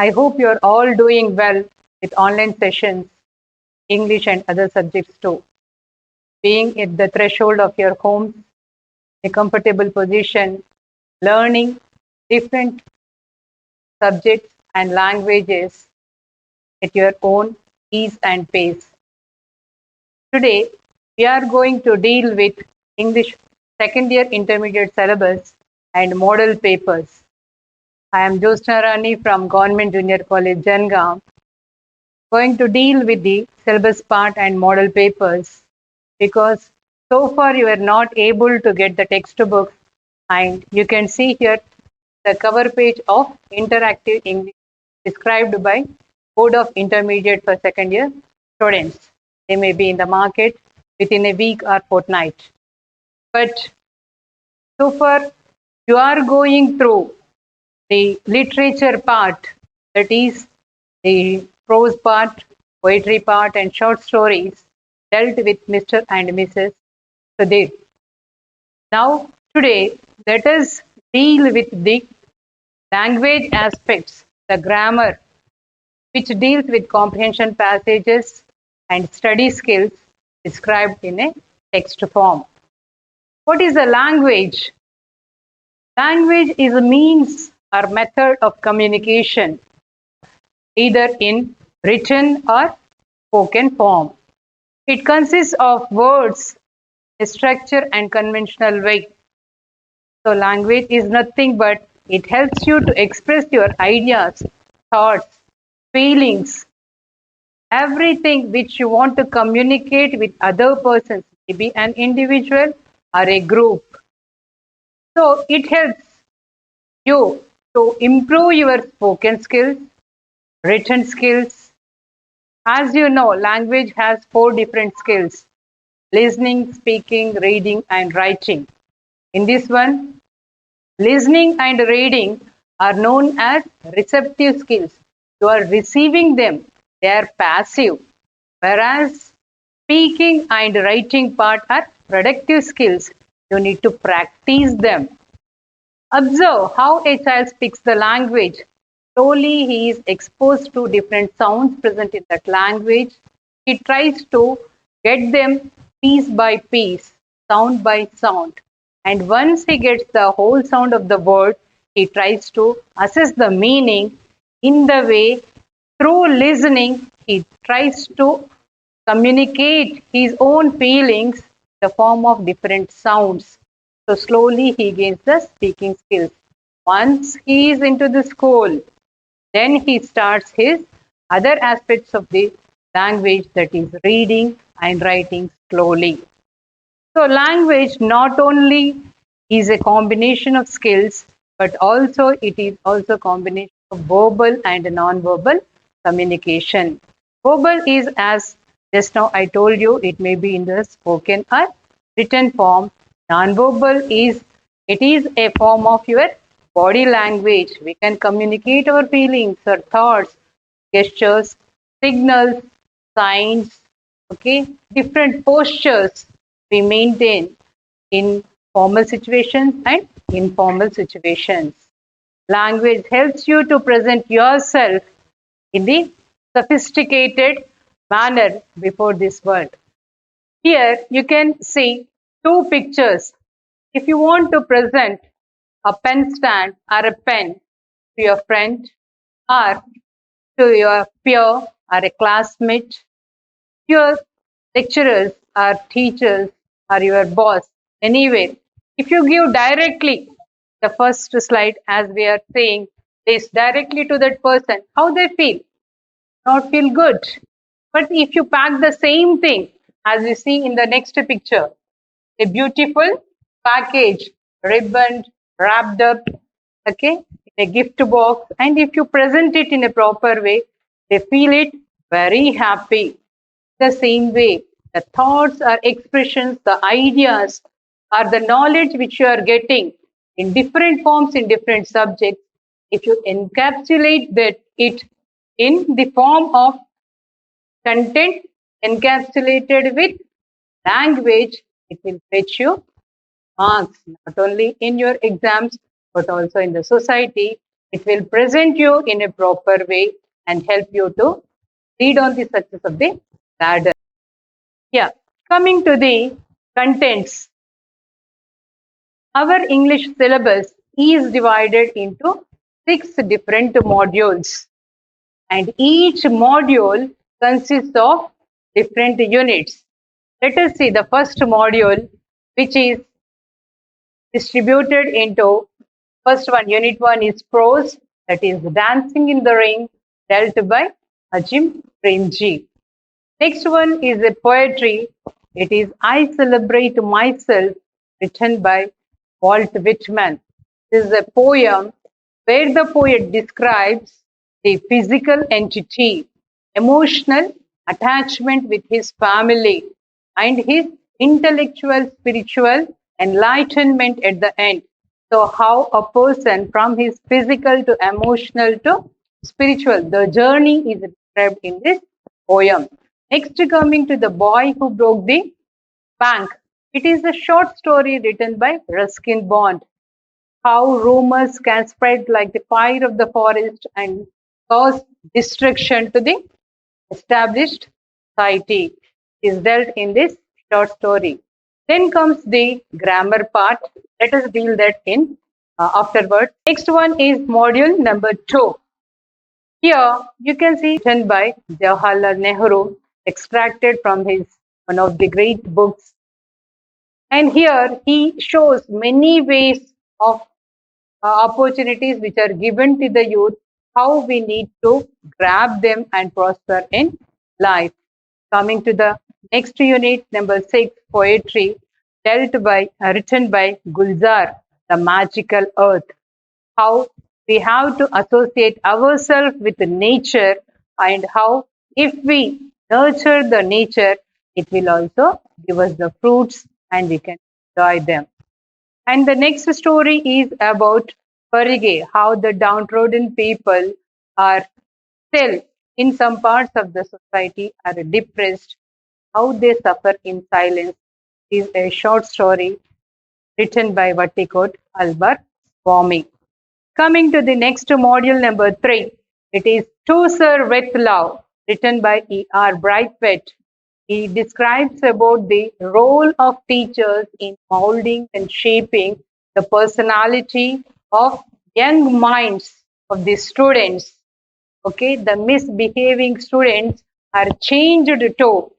I hope you're all doing well with online sessions, English and other subjects too. Being at the threshold of your home, a comfortable position, learning different subjects and languages at your own ease and pace. Today, we are going to deal with English second year intermediate syllabus and model papers. I am Josna Rani from Government Junior College, Jangam, going to deal with the syllabus part and model papers because so far you are not able to get the textbooks, and you can see here the cover page of interactive English described by Board of Intermediate for second year students. They may be in the market within a week or fortnight. But so far you are going through the literature part, that is the prose part, poetry part, and short stories dealt with Mr. and Mrs. Sudhir. Now, today, let us deal with the language aspects, the grammar, which deals with comprehension passages and study skills described in a text form. What is a language? Language is a means or method of communication, either in written or spoken form. It consists of words, a structure, and conventional way. So, language is nothing but it helps you to express your ideas, thoughts, feelings, everything which you want to communicate with other persons, maybe an individual or a group. So, it helps you to improve your spoken skills, written skills. As you know, language has 4 different skills: listening, speaking, reading, and writing. In this one, listening and reading are known as receptive skills. You are receiving them, they are passive. Whereas speaking and writing part are productive skills. You need to practice them. Observe how a child speaks the language. Slowly he is exposed to different sounds present in that language. He tries to get them piece by piece, sound by sound. And once he gets the whole sound of the word, he tries to assess the meaning in the way through listening. He tries to communicate his own feelings in the form of different sounds. So slowly he gains the speaking skills. Once he is into the school, then he starts his other aspects of the language, that is reading and writing slowly. So language not only is a combination of skills, but also it is also a combination of verbal and non-verbal communication. Verbal is, as just now I told you, it may be in the spoken or written form. Non-verbal is, it is a form of your body language. We can communicate our feelings or thoughts, gestures, signals, signs, okay, different postures we maintain in formal situations and informal situations. Language helps you to present yourself in the sophisticated manner before this world. Here you can see 2 pictures. If you want to present a pen stand or a pen to your friend or to your peer or a classmate, your lecturers or teachers or your boss, anywhere, if you give directly the first slide, as we are saying, this directly to that person, how they feel? Not feel good. But if you pack the same thing, as you see in the next picture, a beautiful package, ribbon, wrapped up, okay, in a gift box, and if you present it in a proper way, they feel it very happy. The same way, the thoughts or expressions, the ideas, or the knowledge which you are getting in different forms in different subjects, if you encapsulate that it in the form of content encapsulated with language, it will fetch you marks not only in your exams but also in the society It will present you in a proper way and help you to lead on the success of the ladder. Yeah, coming to the contents. Our English syllabus is divided into 6 different modules, and each module consists of different units. Let us see the first module, which is distributed into first one. Unit 1 is prose, that is Dancing in the Rain, dealt by Ajim Premji. Next one is a poetry. It is I Celebrate Myself, written by Walt Whitman. This is a poem where the poet describes the physical entity, emotional attachment with his family, and his intellectual, spiritual enlightenment at the end. So, how a person from his physical to emotional to spiritual, the journey is described in this poem. Next, coming to The Boy Who Broke the Bank. It is a short story written by Ruskin Bond. How rumors can spread like the fire of the forest and cause destruction to the established society is dealt in this short story. Then comes the grammar part. Let us deal that in afterward. Next one is module number 2. Here you can see written by Jawaharlal Nehru, extracted from his one of the great books. And here he shows many ways of opportunities which are given to the youth, how we need to grab them and prosper in life. Coming to the next unit, number 6, poetry, written by Gulzar, The Magical Earth. How we have to associate ourselves with nature, and how if we nurture the nature, it will also give us the fruits and we can enjoy them. And the next story is about Parige, how the downtrodden people are still in some parts of the society are depressed, how they suffer in silence. Is a short story written by Vattikot Albar Swami. Coming to the next module number 3, it is To Serve with Love, written by E.R. Brightwett. He describes about the role of teachers in molding and shaping the personality of young minds of the students. Okay, the misbehaving students are changed to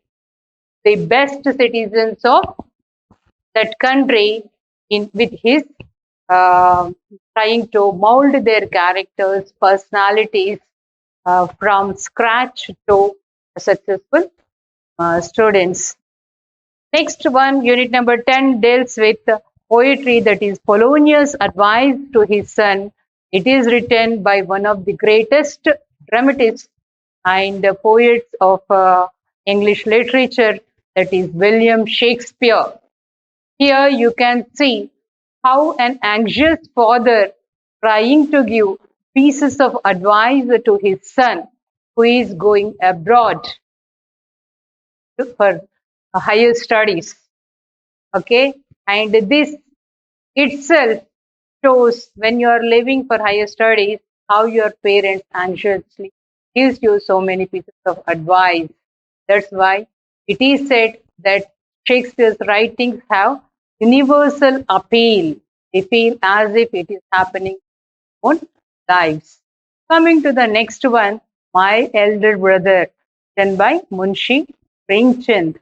the best citizens of that country in with his uh, trying to mold their characters, personalities from scratch to successful students. Next one, unit number 10, deals with poetry, that is Polonius' advice to his son. It is written by one of the greatest dramatists and poets of English literature, that is William Shakespeare. Here you can see how an anxious father trying to give pieces of advice to his son who is going abroad for higher studies. Okay, and this itself shows when you are living for higher studies how your parents anxiously gives you so many pieces of advice. That's why it is said that Shakespeare's writings have universal appeal. They feel as if it is happening in our own lives. Coming to the next one, My Elder Brother, written by Munshi Premchand.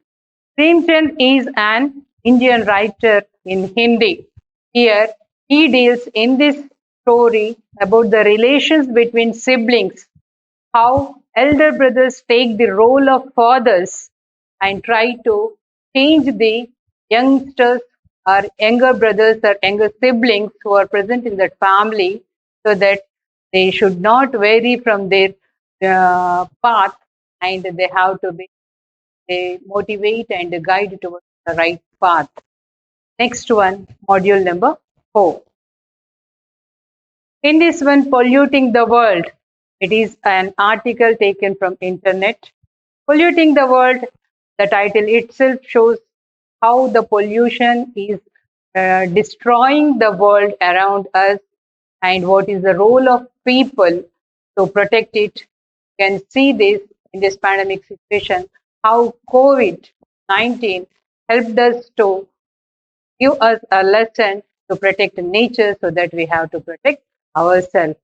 Premchand is an Indian writer in Hindi. Here, he deals in this story about the relations between siblings, how elder brothers take the role of fathers and try to change the youngsters or younger brothers or younger siblings who are present in that family so that they should not vary from their path, and they have to be they motivate and guide towards the right path. Next one, module number 4. In this one, Polluting the World, it is an article taken from internet. Polluting the World, the title itself shows how the pollution is destroying the world around us, and what is the role of people to protect it. You can see this in this pandemic situation, how COVID-19 helped us to give us a lesson to protect nature so that we have to protect ourselves.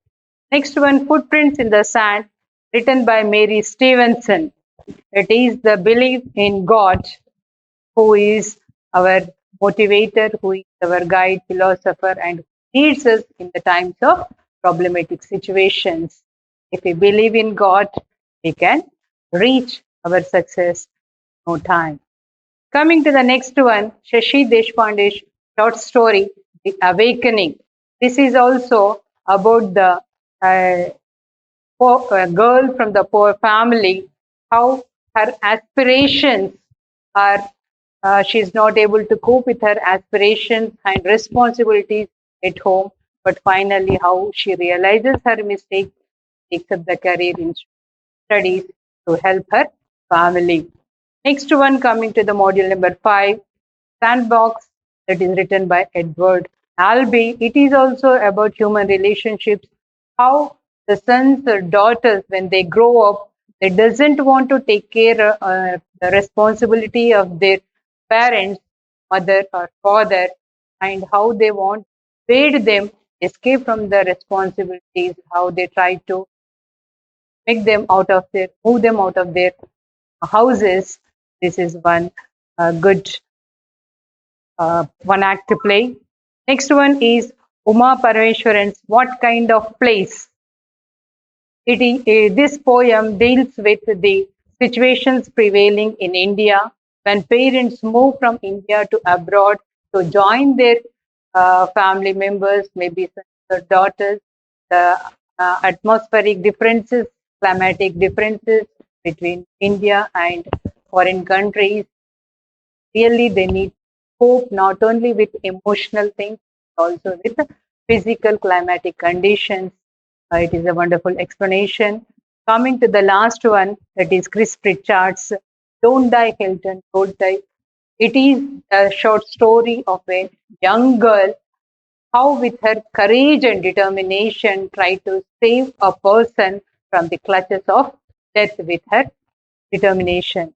Next one, Footprints in the Sand, written by Mary Stevenson. It is the belief in God who is our motivator, who is our guide, philosopher, and leads us in the times of problematic situations. If we believe in God, we can reach our success in no time. Coming to the next one, Shashi Deshpande's short story, The Awakening. This is also about the a girl from the poor family, how her aspirations are, she's not able to cope with her aspirations and responsibilities at home, but finally, how she realizes her mistake, takes up the career in studies to help her family. Next one, coming to the module number 5, Sandbox, that is written by Edward Albee. It is also about human relationships, how the sons or daughters, when they grow up, they doesn't want to take care the responsibility of their parents, mother or father, and how they want persuade them escape from the responsibilities, how they try to make them out of their, move them out of their houses. This is one good one act to play. Next one is Uma Parameshwaran's What Kind of Place. This poem deals with the situations prevailing in India when parents move from India to abroad to join their family members, maybe sons or daughters, the atmospheric differences, climatic differences between India and foreign countries. Really, they need cope not only with emotional things, also with physical climatic conditions. It is a wonderful explanation. Coming to the last one, that is Chris Pritchard's Don't Die Hilton, Don't Die. It is a short story of a young girl, how with her courage and determination try to save a person from the clutches of death with her determination.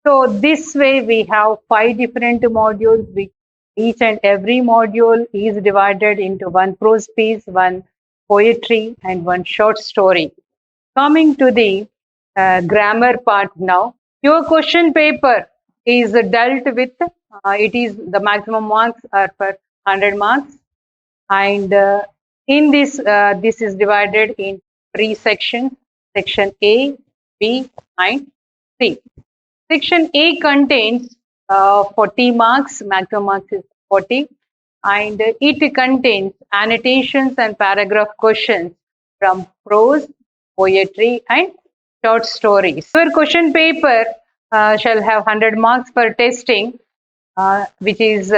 So this way we have 5 different modules. Each and every module is divided into one prose piece, one poetry, and one short story. Coming to the grammar part now, your question paper is dealt with. It is the maximum marks are for 100 marks, and in this, this is divided in 3 sections: section A, B, and C. Section A contains 40 marks, maximum marks is 40, and it contains annotations and paragraph questions from prose, poetry, and short stories. Your question paper shall have 100 marks for testing, which is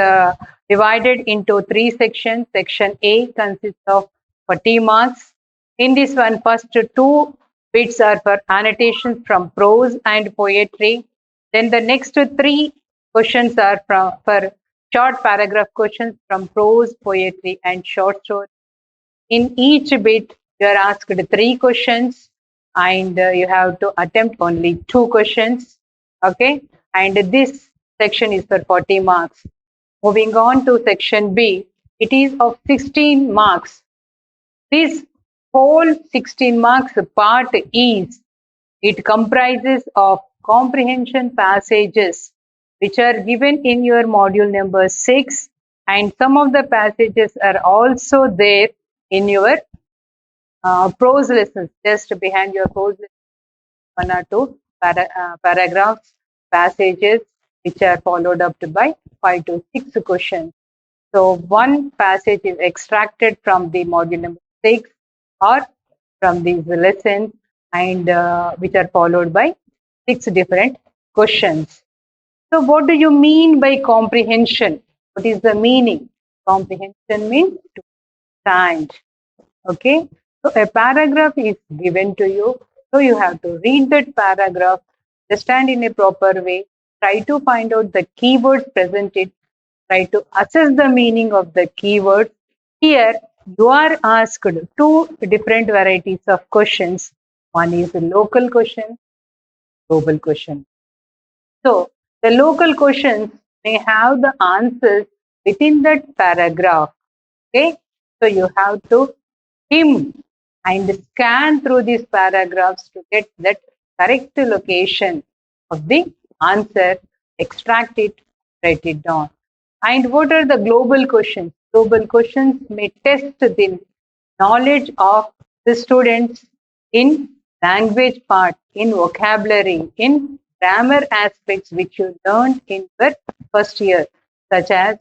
divided into 3 sections. Section A consists of 40 marks. In this one, first 2 bits are for annotations from prose and poetry. Then the next 3 questions are for short paragraph questions from prose, poetry, and short story. In each bit, you are asked 3 questions, and you have to attempt only 2 questions. Okay, and this section is for 40 marks. Moving on to section B, it is of 16 marks. This whole 16 marks part is, it comprises of comprehension passages which are given in your module number 6, and some of the passages are also there in your prose lessons, just behind your prose lessons, 1 or 2 paragraphs, passages which are followed up by 5 to 6 questions. So one passage is extracted from the module number 6 or from these lessons, and which are followed by 6 different questions. So what do you mean by comprehension? What is the meaning? Comprehension means to understand. Okay. So a paragraph is given to you. So you have to read that paragraph, understand in a proper way, try to find out the keywords presented, try to assess the meaning of the keywords. Here, you are asked two different varieties of questions. One is a local question, global question. So the local questions may have the answers within that paragraph. Okay, so you have to skim and scan through these paragraphs to get that correct location of the answer, extract it, write it down. And what are the global questions? Global questions may test the knowledge of the students in language part, in vocabulary, in grammar aspects which you learned in your first year, such as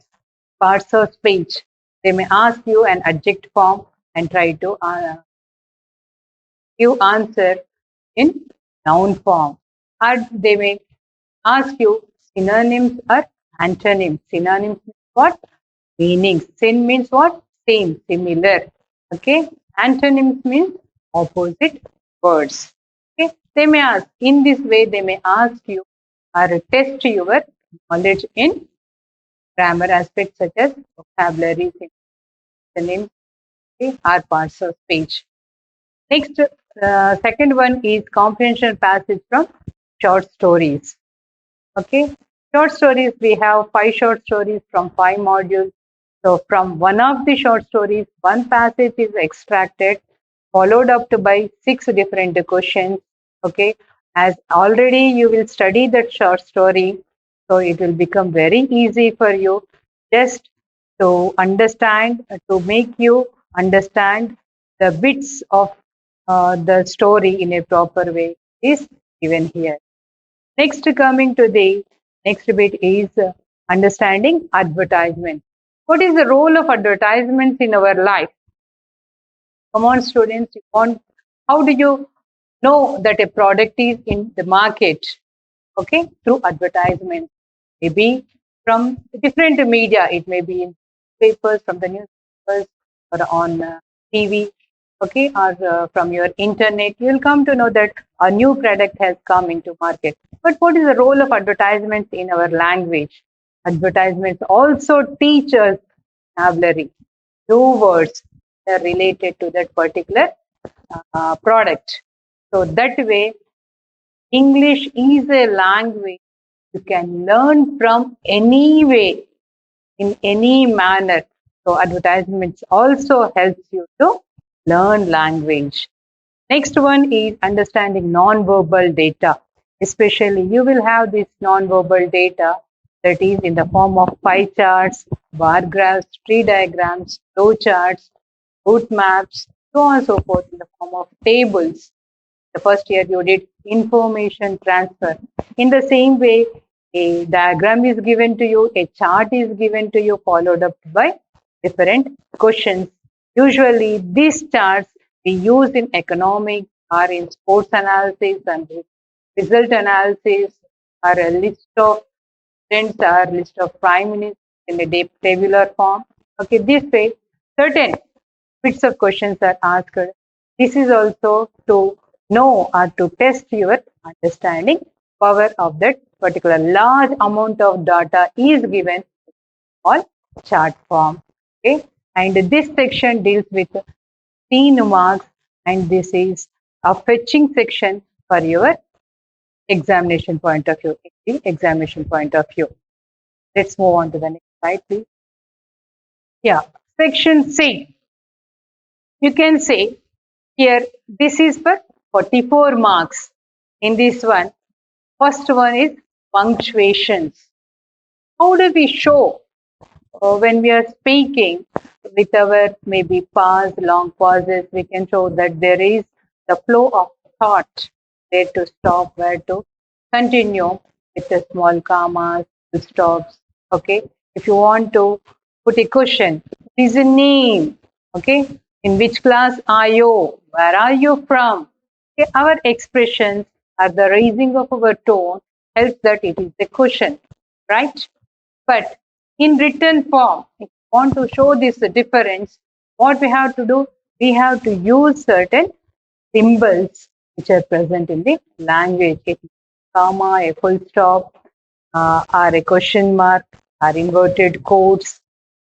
parts of speech. They may ask you an adjective form and try to give answer in noun form. Or they may ask you synonyms or antonyms. Synonyms means what? Meaning. Syn means what? Same, similar. Okay. Antonyms means opposite words. Okay. They may ask, in this way, they may ask you or test your knowledge in grammar aspects such as vocabulary, synonyms, okay, or parts of speech. Next, second one is comprehension passage from short stories. Okay, short stories, we have 5 short stories from 5 modules. So from one of the short stories, one passage is extracted, followed up to by 6 different questions. Okay, as already you will study that short story, so it will become very easy for you just to understand, to make you understand the bits of the story in a proper way is given here. Next, coming to the next bit is understanding advertisement. What is the role of advertisements in our life? Come on, students, you want, how do you know that a product is in the market? Okay, through advertisement. Maybe from different media, it may be in papers, from the newspapers, or on TV, okay, or from your internet. You will come to know that a new product has come into market. But what is the role of advertisements in our language? Advertisements also teach us vocabulary, new words that are related to that particular product. So that way, English is a language you can learn from any way, in any manner. So advertisements also helps you to learn language. Next one is understanding non-verbal data. Especially you will have this non-verbal data that is in the form of pie charts, bar graphs, tree diagrams, flow charts, route maps, so on and so forth in the form of tables. The first year you did information transfer. In the same way, a diagram is given to you, a chart is given to you, followed up by different questions. Usually, these charts we use in economics or in sports analysis and result analysis, or a list of presidents or list of prime ministers in a tabular form. Okay, this way, certain bits of questions are asked. This is also to know or to test your understanding power of that particular large amount of data is given on chart form. Okay, and this section deals with scene marks, and this is a fetching section for your examination point of view. The examination point of view. Let's move on to the next slide, please. Yeah, section C. You can say here this is for 44 marks. In this one, first one is punctuations. How do we show when we are speaking with our maybe pause, long pauses? We can show that there is the flow of thought, where to stop, where to continue with the small commas, full stops. Okay, if you want to put a question, what is a name? Okay, in which class are you? Where are you from? Okay, our expressions are the raising of our tone helps that it is a question, right? But in written form, if you want to show this difference, what we have to do? We have to use certain symbols which are present in the language. A comma, a full stop, or a question mark, or inverted quotes.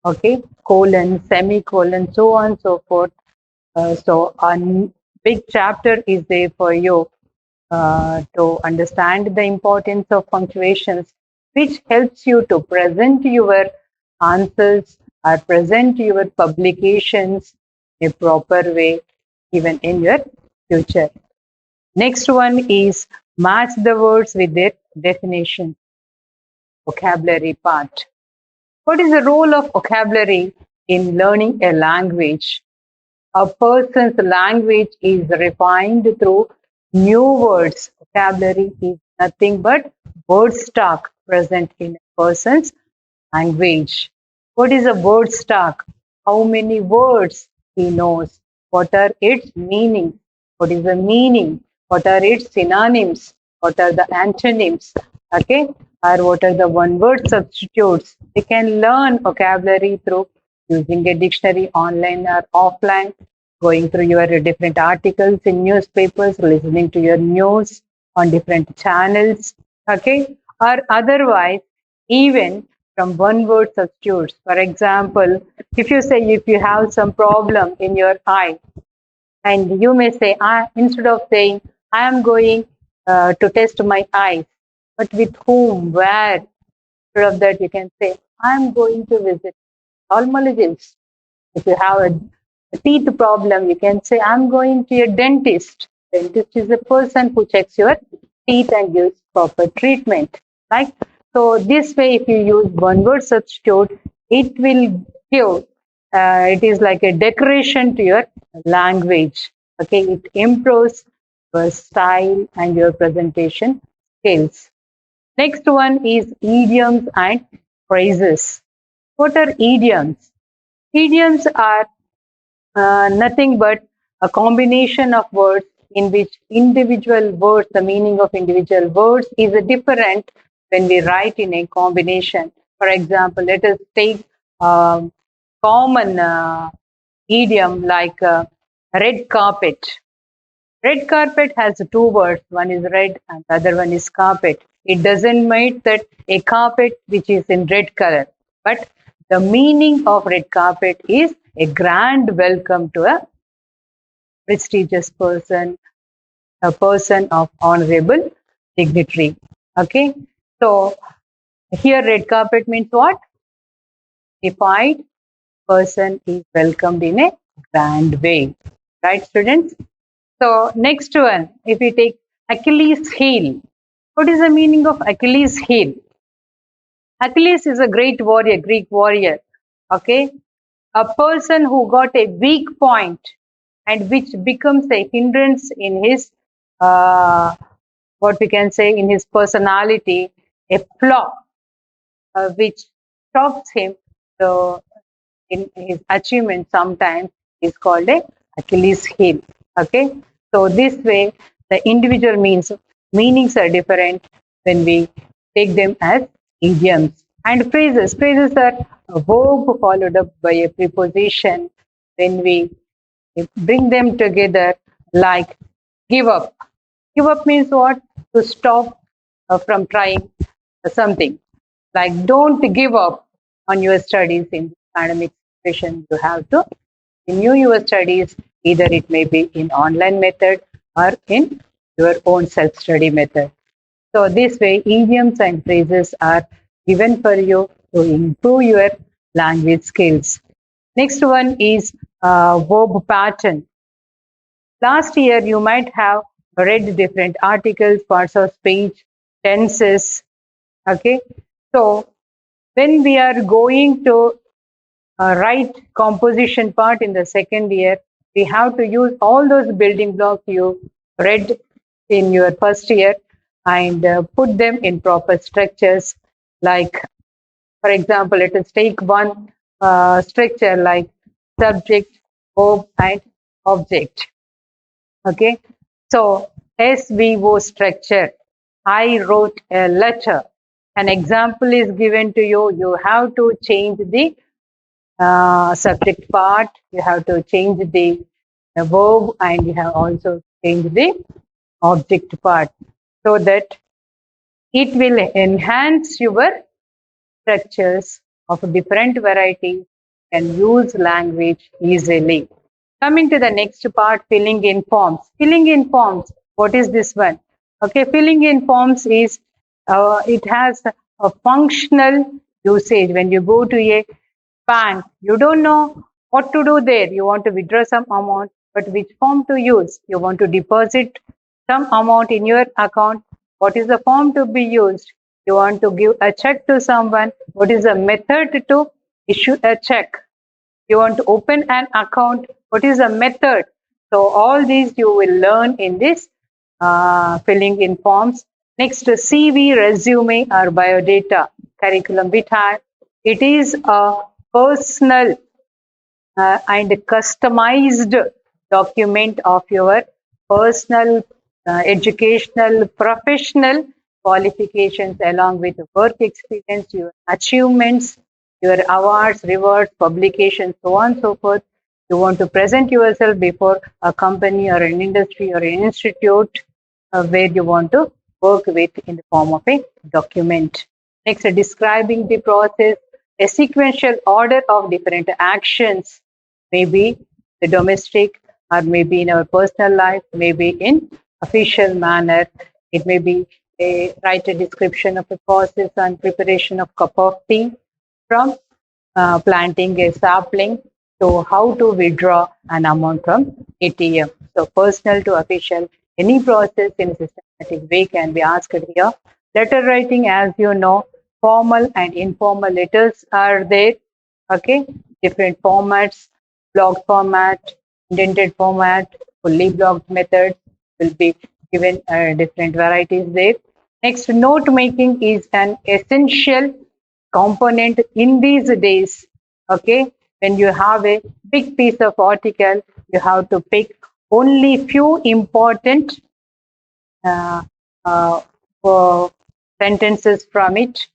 Okay, colon, semicolon, so on and so forth. So a big chapter is there for you to understand the importance of punctuations, which helps you to present your answers or present your publications in a proper way, even in your future. Next one is match the words with their definition, vocabulary part. What is the role of vocabulary in learning a language? A person's language is refined through new words. Vocabulary is nothing but word stock present in a person's language. What is a word stock? How many words he knows? What are its meanings? What is the meaning? What are its synonyms? What are the antonyms? Okay, or what are the one word substitutes? We can learn vocabulary through using a dictionary online or offline, going through your different articles in newspapers, listening to your news on different channels, okay, or otherwise, even from one word substitutes. For example, if you say if you have some problem in your eye, and you may say, instead of saying, I am going to test my eyes, but with whom, where? Instead of that, you can say, I am going to visit ophthalmologist. If you have a teeth problem, you can say, I'm going to a dentist. Dentist is a person who checks your teeth and gives proper treatment. Right? So this way, if you use one word substitute, it will give, it is like a decoration to your language. Okay, it improves your style and your presentation skills. Next one is idioms and phrases. What are idioms? Idioms are nothing but a combination of words in which individual words, the meaning of individual words is different when we write in a combination. For example, let us take common idiom like red carpet. Red carpet has two words. One is red and the other one is carpet. It doesn't mean that a carpet which is in red color, but the meaning of red carpet is a grand welcome to a prestigious person, a person of honorable dignitary. Okay, so here red carpet means what? Defined person is welcomed in a grand way, right, students? So next one, if we take Achilles heel, what is the meaning of Achilles heel? Achilles is a great warrior, Greek warrior. Okay, a person who got a weak point and which becomes a hindrance in his, what we can say, in his personality, a flaw which stops him in his achievement sometimes is called a Achilles heel. Okay, so this way the individual meanings are different when we take them as idioms. And phrases. Phrases are a verb followed up by a preposition. When we bring them together, like give up. Give up means what? To stop from trying something. Like don't give up on your studies in academic situation. You have to renew your studies. Either it may be in online method or in your own self-study method. So this way, idioms and phrases are given for you to improve your language skills. Next one is verb pattern. Last year, you might have read different articles, parts of speech, tenses. Okay, so when we are going to write composition part in the second year, we have to use all those building blocks you read in your first year and put them in proper structures. Like, for example, let us take one structure like subject, verb, and object. Okay, so SVO structure. I wrote a letter. An example is given to you. You have to change the subject part, you have to change the verb, and you have also changed the object part so that it will enhance your structures of different varieties can use language easily. Coming to the next part, filling in forms. Filling in forms, what is this one? Okay, filling in forms is, it has a functional usage. When you go to a bank, you don't know what to do there. You want to withdraw some amount, but which form to use? You want to deposit some amount in your account. What is the form to be used? You want to give a check to someone. What is the method to issue a check? You want to open an account. What is the method? So all these you will learn in this filling in forms. Next, CV, resume or biodata, curriculum vitae. It is a personal and customized document of your personal, educational, professional qualifications along with work experience, your achievements, your awards, rewards, publications, so on and so forth. You want to present yourself before a company or an industry or an institute where you want to work with in the form of a document. Next, describing the process, a sequential order of different actions, maybe the domestic or maybe in our personal life, maybe in official manner. It may be write a description of a process and preparation of cup of tea from planting a sapling to how to withdraw an amount from ATM. So personal to official, any process in a systematic way can be asked here. Letter writing, as you know, formal and informal letters are there. Okay, different formats, block format, indented format, fully blocked method will be given different varieties there. Next, note making is an essential component in these days. Okay, when you have a big piece of article, you have to pick only few important uh, uh, sentences from it.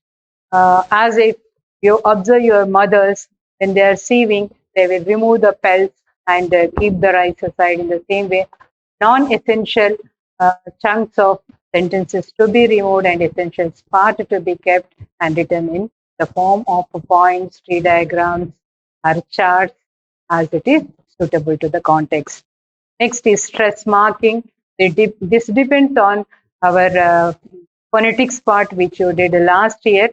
As if you observe your mothers when they are sieving, they will remove the pelts and keep the rice aside. In the same way, non-essential chunks of sentences to be removed and essential part to be kept and written in the form of points, tree diagrams, or charts as it is suitable to the context. Next is stress marking. This depends on our phonetics part, which you did last year.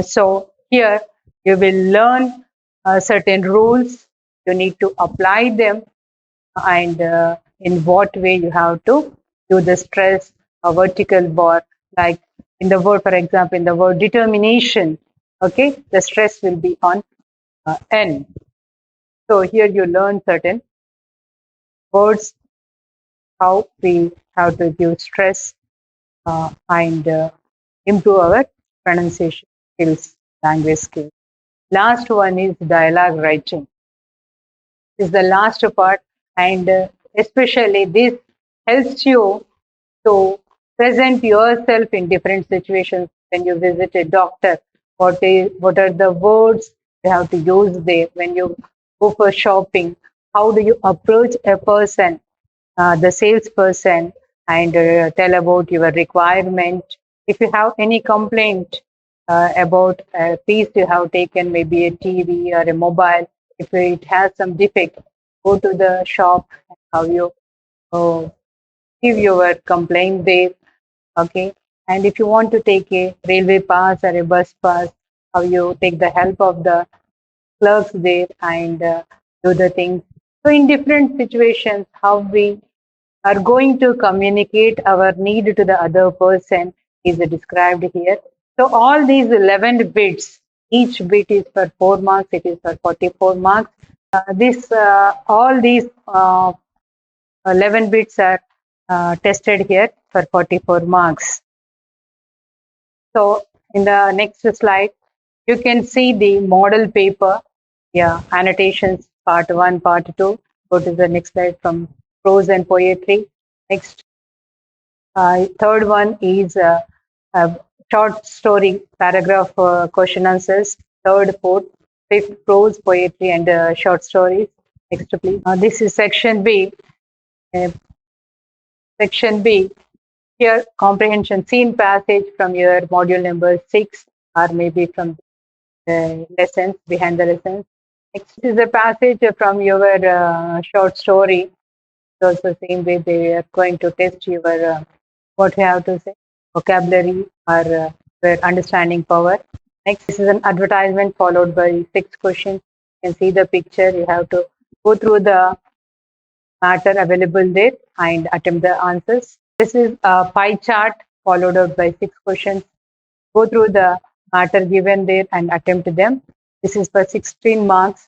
So here you will learn certain rules. You need to apply them and in what way you have to do the stress a vertical bar, like in the word, for example, in the word determination. Okay, the stress will be on N. So here you learn certain words, how we have to give stress and improve our pronunciation skills, language skills. Last one is dialogue writing. This is the last part, and especially this helps you to present yourself in different situations. When you visit a doctor, what are the words you have to use there? When you go for shopping, how do you approach a person, the salesperson, and tell about your requirement? If you have any complaint about a piece you have taken, maybe a TV or a mobile, if it has some defect, go to the shop and how you uh, give your complaint there. Okay, and if you want to take a railway pass or a bus pass, how you take the help of the clerks there and do the things. So in different situations, how we are going to communicate our need to the other person is described here. So all these 11 bits, each bit is for 4 marks, it is for 44 marks. This all these 11 bits are tested here for 44 marks. So in the next slide, you can see the model paper. Yeah, annotations part 1, part 2. Go to the next slide from prose and poetry. Next, third one is a short story, paragraph question answers. Third, fourth, fifth, prose, poetry, and short stories. Next, please. This is section B. Uh, section B. Here, comprehension scene passage from your module number 6 or maybe from the lessons, behind the lessons. Next is a passage from your short story. It's also same way they are going to test your what you have to say vocabulary or your understanding power. Next, this is an advertisement followed by 6 questions. You can see the picture. You have to go through the matter available there and attempt the answers. This is a pie chart followed up by 6 questions. Go through the matter given there and attempt them. This is for 16 marks.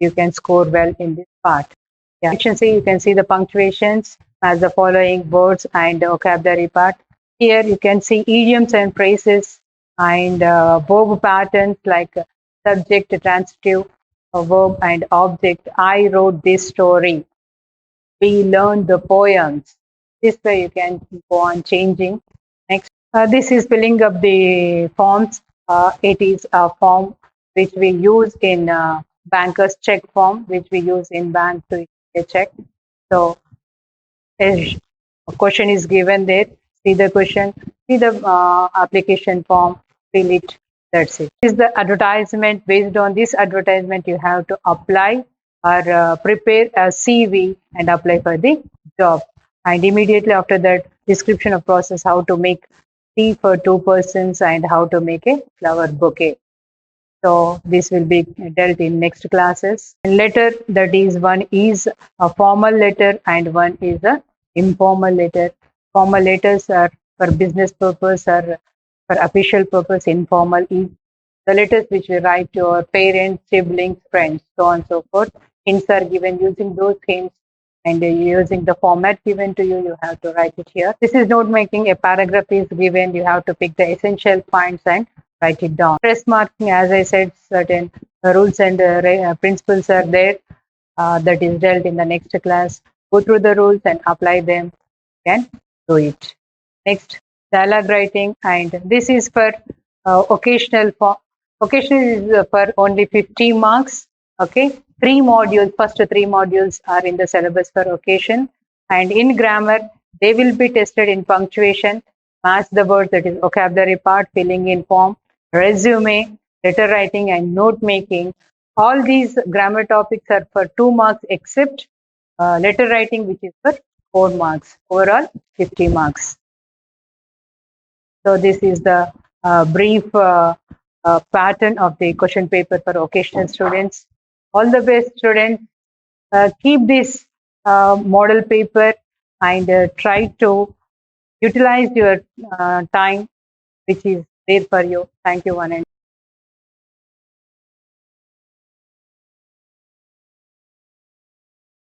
You can score well in this part. Yeah, you can see the punctuations as the following words and vocabulary part. Here you can see idioms and phrases and verb patterns like subject, transitive, verb and object. I wrote this story. We learned the poems. This way you can go on changing. Next, this is filling up the forms. It is a form which we use in banker's check form, which we use in bank to check. So a question is given there. See the question, see the application form, fill it. That's it. This is the advertisement. Based on this advertisement, you have to apply or prepare a CV and apply for the job. And immediately after that, description of process, how to make tea for 2 persons and how to make a flower bouquet. So this will be dealt in next classes. And letter, that is, one is a formal letter and one is a informal letter. Formal letters are for business purpose or for official purpose. Informal is the letters which we write to our parents, siblings, friends, so on and so forth. Hints are given using those hints and using the format given to you, you have to write it here. This is note making. A paragraph is given. You have to pick the essential points and write it down. Stress marking, as I said, certain rules and principles are there that is dealt in the next class. Go through the rules and apply them. Can do it. Next, dialogue writing, and this is for occasional form. Occasional is for only 50 marks. Okay, 3 modules. First 3 modules are in the syllabus for occasion, and in grammar they will be tested in punctuation, match the words, that is vocabulary part, filling in form, resume, letter writing, and note making. All these grammar topics are for 2 marks, except letter writing, which is for 4 marks. Overall, 50 marks. So this is the brief pattern of the question paper for occasional students. All the best, students. Keep this model paper and try to utilize your time which is there for you. Thank you, one and